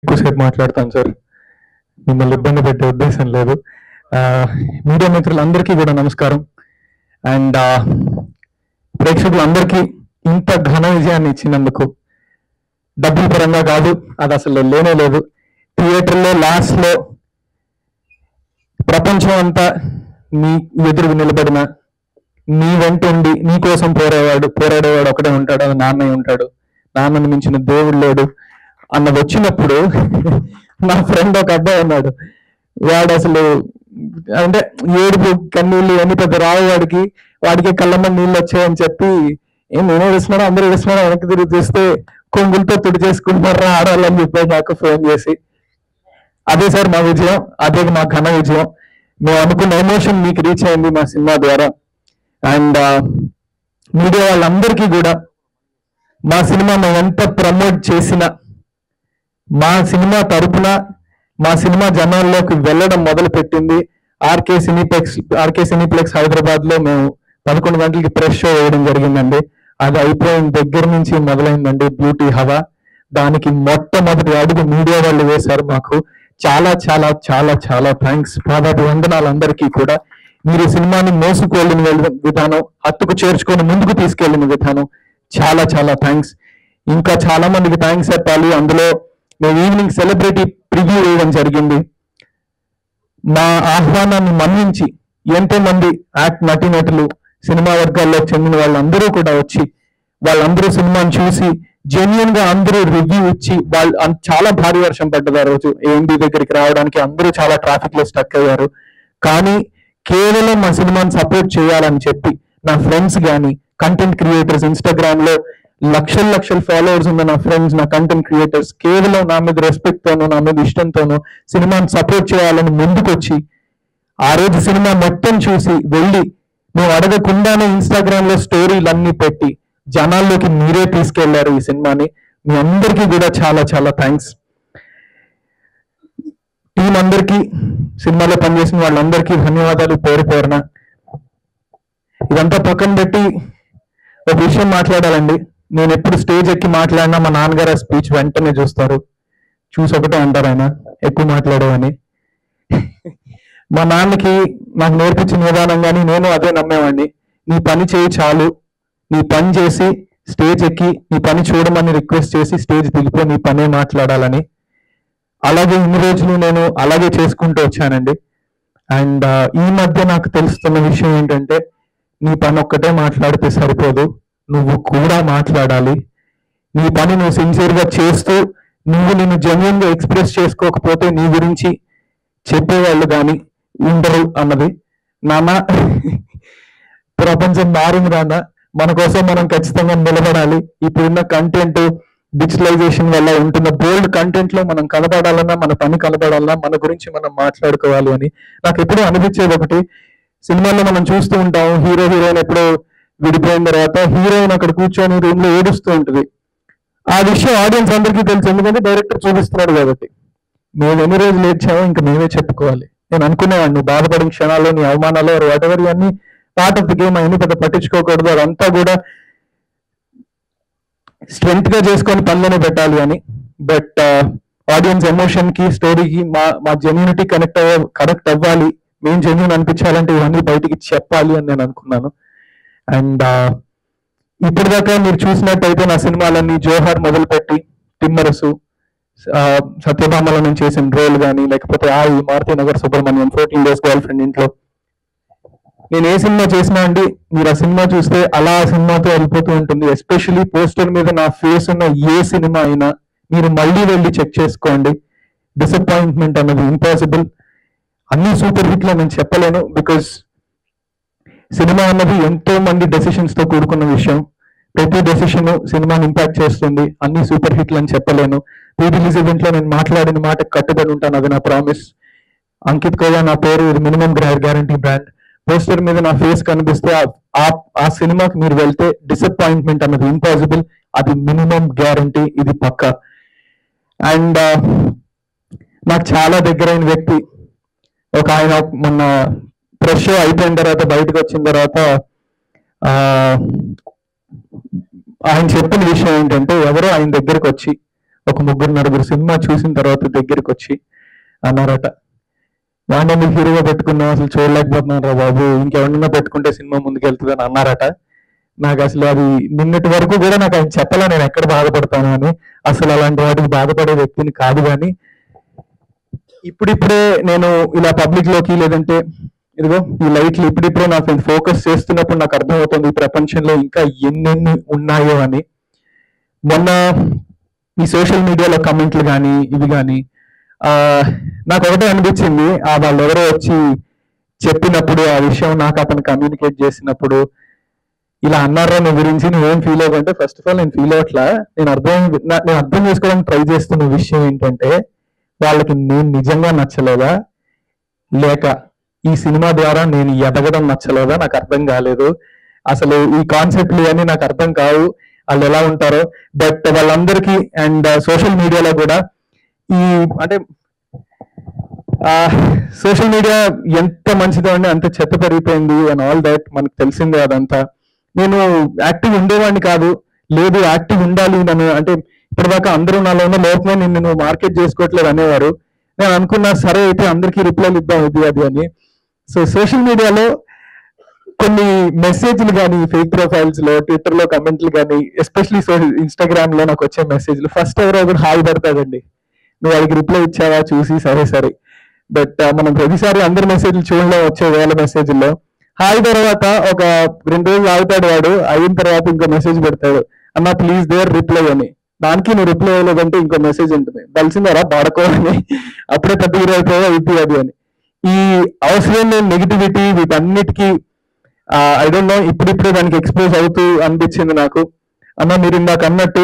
ఎక్కువసేపు మాట్లాడతాను సార్. మిమ్మల్ని ఇబ్బంది పెట్టే ఉద్దేశం లేదు. మీడియా మిత్రులందరికీ కూడా నమస్కారం. అండ్ ప్రేక్షకులందరికీ ఇంత ఘన విజయాన్ని ఇచ్చినందుకు డబ్బుల పరంగా కాదు, అది అసలు లేనే లేదు. థియేటర్లో లాస్ట్లో ప్రపంచం అంతా నీ ఎదురుకు నిలబడిన, నీ వెంట ఉండి నీ కోసం పోరాడేవాడు ఒకటే ఉంటాడు, అది నాన్నయ్య ఉంటాడు. నాన్నని మించిన దేవుడు లేడు అన్నది వచ్చినప్పుడు నా ఫ్రెండ్ ఒక అబ్బాయి ఉన్నాడు. వాడు అసలు అంటే ఏడుపు కన్నీళ్ళు ఎన్ని పెద్ద రావు వాడికి కళ్ళమ్మ నీళ్ళు వచ్చాయని చెప్పి నేనే వేస్తున్నాడు, అందరూ వేస్తున్నాడు, వెనక్కి తిరిగి చూస్తే కొంగులతో తుడి చేసుకుంటున్నారా ఆడాలని చెప్పాడు నాకు ఫోన్ చేసి. అదే సార్ మా విజయం, అదే మా ఘన విజయం. మేము అనుకున్న ఎమోషన్ మీకు రీచ్ అయింది మా సినిమా ద్వారా. అండ్ మీడియా వాళ్ళందరికీ కూడా మా సినిమా మేము ఎంత ప్రమోట్ చేసినా, మా సినిమా తరపున మా సినిమా జనాల్లోకి వెళ్ళడం మొదలు పెట్టింది ఆర్కే సినీప్లెక్స్ హైదరాబాద్ లో మేము 11 గంటలకి ప్రెస్ షో వేయడం జరిగిందండి. అది అయిపోయిన దగ్గర నుంచి మొదలైందండి బ్యూటీ హవా. దానికి మొట్టమొదటి అడుగు మీడియా వాళ్ళు వేశారు. మాకు చాలా చాలా చాలా చాలా థ్యాంక్స్. పాదాటి వందనాలు అందరికీ కూడా. మీరు సినిమాని మోసుకెళ్ళిన విధానం, హత్తుకు చేర్చుకొని ముందుకు తీసుకెళ్లిన విధానం చాలా చాలా థ్యాంక్స్. ఇంకా చాలా మందికి థ్యాంక్స్ చెప్పాలి. అందులో మేము ఈవినింగ్ సెలబ్రిటీ ప్రివ్యూ వేయడం జరిగింది. మా ఆహ్వానాన్ని మన్నించి ఎంతో మంది నటీనటులు, సినిమా వర్గాల్లో చెందిన వాళ్ళందరూ కూడా వచ్చి వాళ్ళందరూ సినిమాని చూసి జెన్యున్ గా అందరూ రివ్యూ ఇచ్చి, వాళ్ళు చాలా భారీ వర్షం పడ్డది ఆ రోజు. ఏఎంబి దగ్గరికి రావడానికి అందరూ చాలా ట్రాఫిక్ లో స్టక్ అయ్యారు. కానీ కేవలం మా సినిమాని సపోర్ట్ చేయాలని చెప్పి నా ఫ్రెండ్స్ కానీ, కంటెంట్ క్రియేటర్స్, ఇన్స్టాగ్రామ్ లో లక్షల ఫాలోవర్స్ ఉన్న నా ఫ్రెండ్స్, నా కంటెంట్ క్రియేటర్స్ కేవలం నా మీద రెస్పెక్ట్ తోనూ, నా మీద ఇష్టంతోనూ సినిమాని సపోర్ట్ చేయాలని ముందుకొచ్చి ఆ రోజు సినిమా మొత్తం చూసి వెళ్ళి మేము అడగకుండానే ఇన్స్టాగ్రామ్ లో స్టోరీలు అన్ని పెట్టి జనాల్లోకి మీరే తీసుకెళ్లారు ఈ సినిమాని. మీ అందరికీ కూడా చాలా చాలా థ్యాంక్స్. టీం అందరికీ, సినిమాలో పనిచేసిన వాళ్ళందరికీ ధన్యవాదాలు పేరు పేరున. ఇదంతా పక్కన పెట్టి ఒక విషయం మాట్లాడాలండి. నేను ఎప్పుడు స్టేజ్ ఎక్కి మాట్లాడినా మా నాన్నగారు ఆ స్పీచ్ వెంటనే చూసి ఒకటే అంటారు ఆయన ఎక్కువ మాట్లాడేవని. మా నాన్నకి నాకు నేర్పించిన విధానం కానీ నేను అదే నమ్మేవాడిని. నీ పని చేయి చాలు, నీ పని చేసి స్టేజ్ ఎక్కి నీ పని చూడమని రిక్వెస్ట్ చేసి స్టేజ్ దిగిపోయి నీ పనే మాట్లాడాలని. అలాగే ఇన్ని రోజులు నేను అలాగే చేసుకుంటూ వచ్చానండి. అండ్ ఈ మధ్య నాకు తెలుస్తున్న విషయం ఏంటంటే, నీ పని ఒక్కటే మాట్లాడితే సరిపోదు, నువ్వు కూడా మాట్లాడాలి. నీ పని నువ్వు సిన్సియర్గా చేస్తూ నిన్ను జెన్యున్ గా ఎక్స్ప్రెస్ చేసుకోకపోతే నీ గురించి చెప్పేవాళ్ళు కానీ ఉండరు అన్నది. నాన్న, ప్రపంచం మారింది నాన్న, మన కోసం మనం ఖచ్చితంగా నిలబడాలి. ఇప్పుడున్న కంటెంట్ డిజిటలైజేషన్ వల్ల ఉంటున్న బోల్డ్ కంటెంట్ లో మనం కనబడాలన్నా, మన పని కనబడాలన్నా, మన గురించి మనం మాట్లాడుకోవాలి అని నాకు ఎప్పుడూ అనిపించేది ఒకటి. సినిమాల్లో మనం చూస్తూ ఉంటాం, హీరోయిన్ ఎప్పుడో విడిపోయిన తర్వాత హీరోయిన్ అక్కడ కూర్చొని రూమ్ లో ఏడుస్తూ ఉంటుంది. ఆ విషయం ఆడియన్స్ అందరికీ తెలుసు, ఎందుకంటే డైరెక్టర్ చూపిస్తున్నాడు కాబట్టి. మేము ఎన్ని రోజులు ఏడ్చామో ఇంకా మేమే చెప్పుకోవాలి. నేను అనుకునేవాడిని బాధపడిన క్షణాల్లో, నీ అవమానాలు వాటెవర్ ఇవన్నీ పార్ట్ ఆఫ్ ది గేమ్, అవన్నీ పెద్ద పట్టించుకోకూడదు, అదంతా కూడా స్ట్రెంగ్త్ గా చేసుకొని పనిలోనే పెట్టాలి అని. బట్ ఆడియన్స్ ఎమోషన్ కి, స్టోరీకి మా జెన్యూనిటీ కనెక్ట్ అవ్వాలి, మేము జెన్యూన్ అనిపించాలంటే ఇవన్నీ బయటికి చెప్పాలి అని నేను అనుకున్నాను. అండ్ ఇప్పటిదాకా మీరు చూసినట్టయితే నా సినిమాలన్నీ జోహార్ మొదలుపెట్టి తిమ్మరసు, సత్యభామలో నేను చేసిన రోల్ కానీ, లేకపోతే Maruthi Nagar Subramanyam, 14 days girl friend ఇంట్లో, నేను ఏ సినిమా చేసినా అండి మీరు ఆ సినిమా చూస్తే అలా ఆ సినిమాతో వెళ్ళిపోతూ ఉంటుంది. ఎస్పెషల్లీ పోస్టర్ మీద నా ఫేస్ ఉన్న ఏ సినిమా అయినా మీరు మళ్ళీ వెళ్ళి చెక్ చేసుకోండి. డిసప్పాయింట్మెంట్ అన్నది ఇంపాసిబుల్. అన్ని సూపర్ హిట్లు నేను చెప్పలేను, బికాస్ సినిమా అన్నది ఎంతో మంది డెసిషన్స్ తో కూడుకున్న విషయం. ప్రతి డెసిషన్ సినిమాని ఇంపాక్ట్ చేస్తుంది. అన్ని సూపర్ హిట్లు అని చెప్పలేను. ప్రీ రిలీజ్ ఈవెంట్ లో నేను మాట్లాడిన మాట కట్టుబడి ఉంటాను, అది నా ప్రామిస్. అంకిత్ కోవా నా పేరు, ఇది మినిమం గ్యారంటీ బ్రాండ్. పోస్టర్ మీద నా ఫేస్ కనిపిస్తే ఆ సినిమాకి మీరు వెళ్తే డిసప్పాయింట్మెంట్ అన్నది ఇంపాసిబుల్, అది మినిమం గ్యారంటీ, ఇది పక్కా. అండ్ నాకు చాలా దగ్గరైన వ్యక్తి ఒక ఆయన, మొన్న ప్రెస్ షో అయిపోయిన తర్వాత బయటకు వచ్చిన తర్వాత ఆయన చెప్పిన విషయం ఏంటంటే, ఎవరో ఆయన దగ్గరకు వచ్చి ఒక 3-4 సినిమా చూసిన తర్వాత దగ్గరికి వచ్చి అన్నారట, వాడిని ఎందుకు హీరోగా పెట్టుకున్నాం, అసలు చూడలేకపోతున్నాను రా బాబు, ఇంకెవరన్నా పెట్టుకుంటే సినిమా ముందుకెళ్తుంది అని అన్నారట. నాకు అసలు అది నిన్నటి వరకు కూడా నాకు ఆయన చెప్పాలా నేను ఎక్కడ బాధపడతాను అని. అసలు అలాంటి వాటికి బాధపడే వ్యక్తిని కాదు. కానీ ఇప్పుడిప్పుడే నేను ఇలా పబ్లిక్ లోకి, లేదంటే ఇదిగో ఈ లైట్లు ఇప్పుడిప్పుడే నాకు ఫోకస్ చేస్తున్నప్పుడు నాకు అర్థమవుతుంది ఈ ప్రపంచంలో ఇంకా ఎన్నెన్ని ఉన్నాయో అని. మొన్న ఈ సోషల్ మీడియాలో కమెంట్లు కానీ ఇవి కానీ నాకు ఒకటే అనిపించింది, వాళ్ళు ఎవరో వచ్చి చెప్పినప్పుడు ఆ విషయం నాకు అతను కమ్యూనికేట్ చేసినప్పుడు, ఇలా అన్నారా నీ గురించి నువ్వేం ఫీల్ అవ్వకంటే, ఫస్ట్ ఆఫ్ ఆల్ నేను ఫీల్ అవ్వట్లా. నేను అర్థం చేసుకోవడానికి ట్రై చేస్తున్న విషయం ఏంటంటే, వాళ్ళకి నేను నిజంగా నచ్చలేదా, లేక ఈ సినిమా ద్వారా నేను ఎదగడం నచ్చలేదా నాకు అర్థం కాలేదు. అసలు ఈ కాన్సెప్ట్లు ఇవన్నీ నాకు అర్థం కావు, వాళ్ళు ఎలా ఉంటారో. బట్ వాళ్ళందరికీ అండ్ సోషల్ మీడియాలో కూడా ఈ అంటే సోషల్ మీడియా ఎంత మంచిదో అండి అంత చెత్త పెరిగిపోయింది అండ్ ఆల్ దట్ మనకు తెలిసిందే అదంతా. నేను యాక్టివ్ ఉండేవాడిని కాదు, లేదు యాక్టివ్ ఉండాలి నన్ను, అంటే ఇప్పటిదాకా అందరూ నాలో ఉన్న లోపమే నేను మార్కెట్ చేసుకోవట్లేదు అనేవారు. నేను అనుకున్నా సరే అయితే అందరికీ రిప్లైలు ఇద్దాం ఇది అది అని. సో సోషల్ మీడియాలో కొన్ని మెసేజ్లు కానీ, ఫేక్ ప్రొఫైల్స్ లో, ట్విట్టర్ లో కమెంట్లు కానీ, ఎస్పెషలీ ఇన్స్టాగ్రామ్ లో నాకు వచ్చే మెసేజ్లు, ఫస్ట్ ఎవరో ఒకరు హాయ్ పెడతాడండి, నువ్వు వాడికి రిప్లై ఇచ్చావా చూసి సరే సరే. బట్ మనం ప్రతిసారి అందరి మెసేజ్లు చూడలేం, వచ్చే వేల మెసేజ్ల్లో హాయ్ తర్వాత ఒక 2 రోజులు ఆగుతాడు వాడు, అయిన తర్వాత ఇంకో మెసేజ్ పెడతాడు, అన్న ప్లీజ్ దేర్ రిప్లై అని. దానికి నువ్వు రిప్లై అవ్వలేదంటే ఇంకో మెసేజ్ ఉంటుంది, తెలిసిందారా బాడకో అని, అప్పుడే పెద్ద హీరో అయిపోయా ఇది అది అని. ఈ అవసరం నెగిటివిటీ వీటన్నిటికీ ఐ డోంట్ నో ఇప్పుడిప్పుడే దానికి ఎక్స్పోజ్ అవుతూ అనిపించింది నాకు. అన్న మీరు ఇందాక అన్నట్టు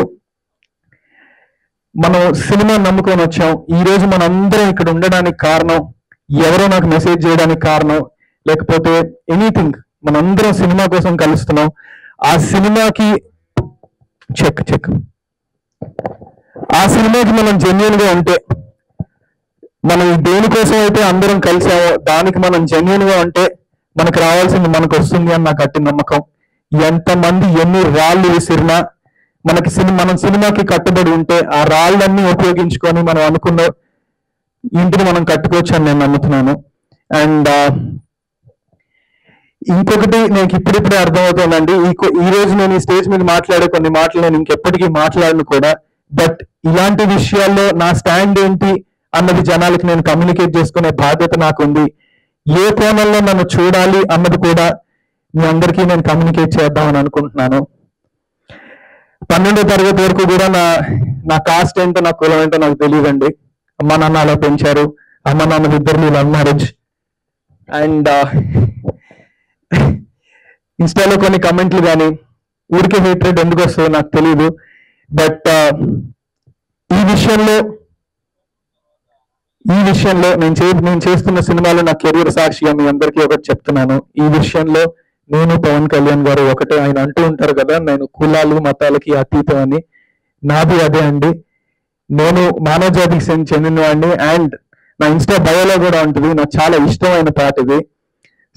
మనం సినిమా నమ్ముకొని వచ్చాం, ఈ రోజు మనందరం ఇక్కడ ఉండడానికి కారణం, ఎవరో నాకు మెసేజ్ చేయడానికి కారణం, లేకపోతే ఎనీథింగ్, మనందరం సినిమా కోసం కలుస్తున్నాం. ఆ సినిమాకి మనం జెన్యున్ గా ఉంటే, మనం దేనికోసం అయితే అందరం కలిసామో దానికి మనం జెన్యున్ గా ఉంటే మనకు రావాల్సింది మనకు వస్తుంది అని నాకు గట్టి నమ్మకం. ఎంతమంది ఎన్ని రాళ్ళు విసిరినా మనం సినిమాకి కట్టుబడి ఉంటే ఆ రాళ్ళన్నీ ఉపయోగించుకొని మనం అనుకున్న ఇంటిని మనం కట్టుకోవచ్చు అని నేను నమ్ముతున్నాను. అండ్ ఇంకొకటి నాకు ఇప్పుడిప్పుడే అర్థమవుతుందండి, ఈ రోజు నేను ఈ స్టేజ్ మీద మాట్లాడే కొన్ని మాటలు నేను ఇంకెప్పటికీ మాట్లాడను కూడా. బట్ ఇలాంటి విషయాల్లో నా స్టాండ్ ఏంటి అన్నది జనాలకి నేను కమ్యూనికేట్ చేసుకునే బాధ్యత నాకుంది. ఏ కోణంలో నన్ను చూడాలి అన్నది కూడా మీ అందరికీ నేను కమ్యూనికేట్ చేద్దామని అనుకుంటున్నాను. 12వ తరగతి వరకు కూడా నా కాస్ట్ ఏంటో, నా కులం ఏంటో నాకు తెలియదండి. అమ్మ నాన్న అలా పెంచారు, అమ్మ నాన్న ఇద్దరు లవ్ మ్యారేజ్. అండ్ ఇన్స్టాలో కొన్ని కమెంట్లు కానీ ఊరికే హేట్రేట్ ఎందుకు వస్తుందో నాకు తెలియదు. బట్ ఈ విషయంలో నేను చేస్తున్న సినిమాలో నా కెరీర్ సాక్షిగా మీ అందరికీ ఒకటి చెప్తున్నాను. ఈ విషయంలో నేను పవన్ కళ్యాణ్ గారు ఒకటే. ఆయన అంటూ ఉంటారు కదా, నేను కులాలు మతాలకి అతీతం అని. నాది అదే అండి, నేను మానవ జాతికి చెందిన వాడిని. అండ్ నా ఇన్స్టా బయోలో కూడా ఉంటుంది, నాకు చాలా ఇష్టమైన పాట ఇది,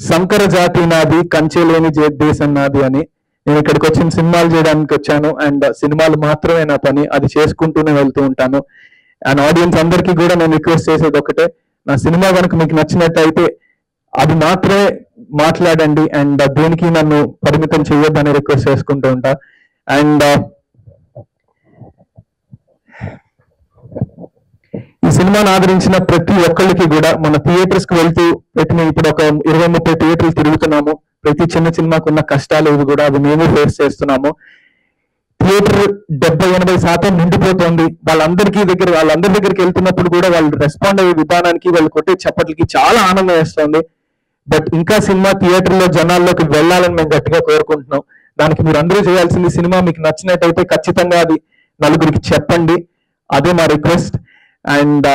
సంకర జాతి నాది కంచె లేని దేశం నాది అని. నేను ఇక్కడికి వచ్చిన సినిమాలు చేయడానికి వచ్చాను, అండ్ సినిమాలు మాత్రమే నా పని, అది చేసుకుంటూనే వెళ్తూ ఉంటాను. అండ్ ఆడియన్స్ అందరికీ కూడా నేను రిక్వెస్ట్ చేసేది ఒకటే, నా సినిమా కనుక మీకు నచ్చినట్టయితే అది మాత్రమే మాట్లాడండి, అండ్ దేనికి నన్ను పరిమితం చేయొద్దని రిక్వెస్ట్ చేసుకుంటూ ఉంటా. అండ్ ఈ సినిమాను ఆదరించిన ప్రతి ఒక్కళ్ళకి కూడా, మన థియేటర్స్ కి వెళ్తూ ఇప్పుడు ఒక 20-30 థియేటర్లు తిరుగుతున్నాము, ప్రతి చిన్న సినిమాకు ఉన్న కష్టాలు ఇవి కూడా అది మేము ఫేస్ చేస్తున్నాము. థియేటర్ 70-80% నిండిపోతుంది. వాళ్ళందరి దగ్గరికి వెళ్తున్నప్పుడు కూడా వాళ్ళు రెస్పాండ్ అయ్యే విధానానికి, వాళ్ళు కొట్టే చప్పట్లకి చాలా ఆనందం వేస్తుంది. బట్ ఇంకా సినిమా థియేటర్లో జనాల్లోకి వెళ్ళాలని మేము గట్టిగా కోరుకుంటున్నాం. దానికి మీరు అందరూ చేయాల్సింది, సినిమా మీకు నచ్చినట్టయితే ఖచ్చితంగా అది నలుగురికి చెప్పండి, అదే మా request. And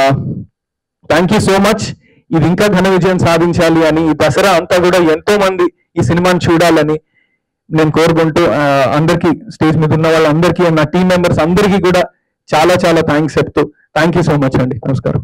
thank you so much. ఇది ఇంకా ఘన విజయం సాధించాలి అని, ఈ దసరా అంతా కూడా ఎంతో మంది ఈ సినిమాని చూడాలని నేను కోరుకుంటూ, అందరికీ స్టేజ్ మీద ఉన్న వాళ్ళందరికీ, నా టీం మెంబర్స్ అందరికీ కూడా చాలా చాలా థ్యాంక్స్ చెప్తూ, థ్యాంక్ యూ సో మచ్ అండి. నమస్కారం.